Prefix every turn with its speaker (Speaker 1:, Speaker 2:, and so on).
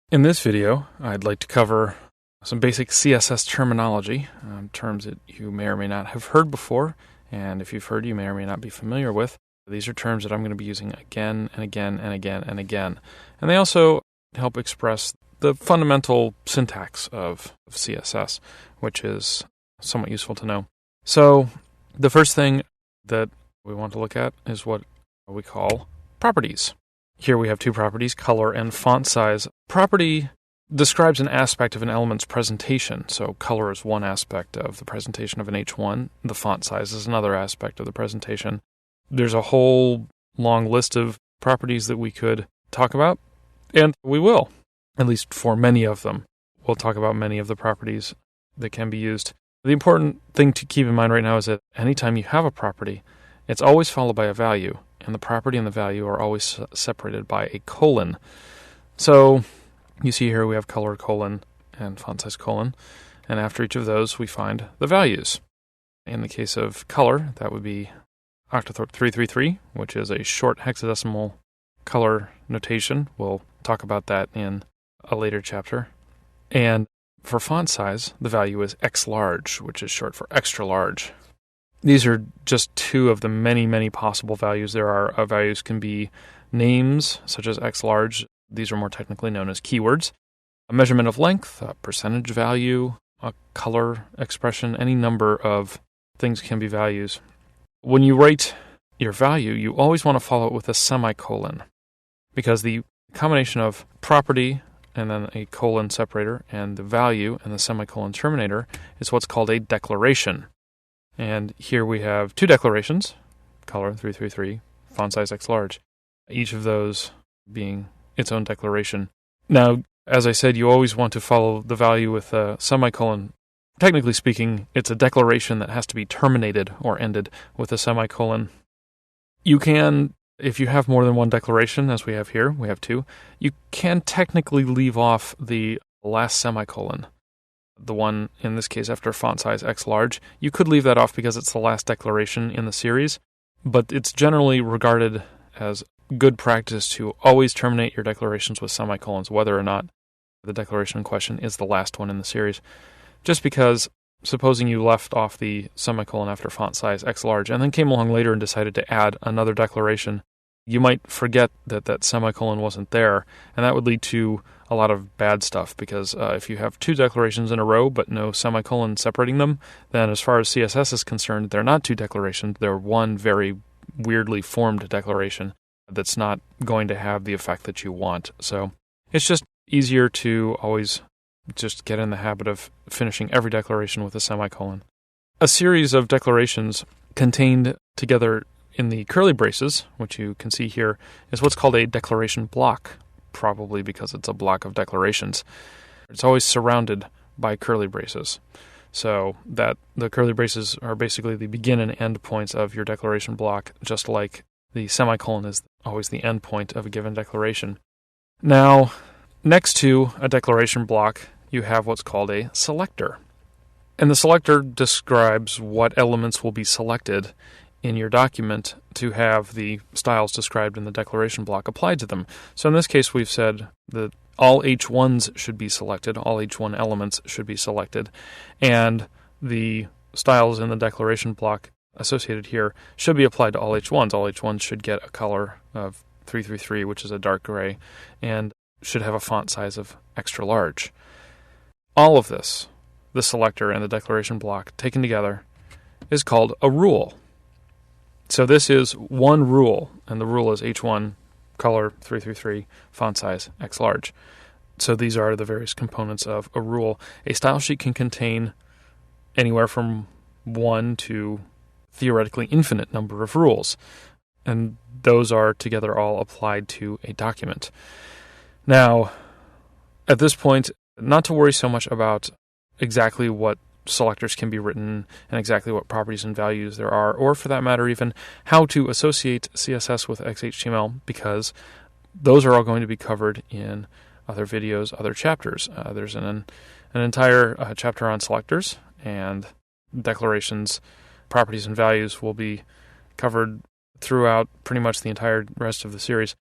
Speaker 1: In this video, I'd like to cover some basic CSS terminology, terms that you may or may not have heard before, and if you've heard, you may or may not be familiar with. These are terms that I'm going to be using again and again and again and again. And they also help express the fundamental syntax of CSS, which is somewhat useful to know. So the first thing that we want to look at is what we call properties. Here we have two properties, color and font size. Property describes an aspect of an element's presentation. So color is one aspect of the presentation of an H1. The font size is another aspect of the presentation. There's a whole long list of properties that we could talk about, and we will, at least for many of them. We'll talk about many of the properties that can be used. The important thing to keep in mind right now is that anytime you have a property, it's always followed by a value. And the property and the value are always separated by a colon. So you see here we have color colon and font size colon. And after each of those, we find the values. In the case of color, that would be Octothorpe 333, which is a short hexadecimal color notation. We'll talk about that in a later chapter. And for font size, the value is X large, which is short for extra large. These are just two of the many, many possible values. There are values can be names, such as X large. These are more technically known as keywords. A measurement of length, a percentage value, a color expression, any number of things can be values. When you write your value, you always want to follow it with a semicolon, because the combination of property and then a colon separator and the value and the semicolon terminator is what's called a declaration. And here we have two declarations, color 333, font size X large, each of those being its own declaration. Now, as I said, you always want to follow the value with a semicolon. Technically speaking, it's a declaration that has to be terminated or ended with a semicolon. You can, if you have more than one declaration, as we have here, we have two, you can technically leave off the last semicolon. The one, in this case, after font size X large, you could leave that off because it's the last declaration in the series, but it's generally regarded as good practice to always terminate your declarations with semicolons, whether or not the declaration in question is the last one in the series. Just because, supposing you left off the semicolon after font size X large and then came along later and decided to add another declaration, you might forget that that semicolon wasn't there, and that would lead to a lot of bad stuff, because if you have two declarations in a row but no semicolon separating them, then as far as CSS is concerned, they're not two declarations, they're one very weirdly formed declaration that's not going to have the effect that you want. So it's just easier to always just get in the habit of finishing every declaration with a semicolon. A series of declarations contained together in the curly braces, which you can see here, is what's called a declaration block, probably because it's a block of declarations. It's always surrounded by curly braces, so that the curly braces are basically the begin and end points of your declaration block, just like the semicolon is always the end point of a given declaration. Now, next to a declaration block, you have what's called a selector. And the selector describes what elements will be selected in your document to have the styles described in the declaration block applied to them. So in this case, we've said that all H1s should be selected, all H1 elements should be selected, and the styles in the declaration block associated here should be applied to all H1s. All H1s should get a color of 333, which is a dark gray, and should have a font size of extra large. All of this, the selector and the declaration block taken together, is called a rule. So this is one rule, and the rule is H1, color 333, font size X large. So these are the various components of a rule. A style sheet can contain anywhere from one to theoretically infinite number of rules, and those are together all applied to a document. Now, at this point, not to worry so much about exactly what selectors can be written and exactly what properties and values there are, or for that matter even how to associate CSS with XHTML, because those are all going to be covered in other videos, other chapters. There's an entire chapter on selectors, and declarations, properties, and values will be covered throughout pretty much the entire rest of the series.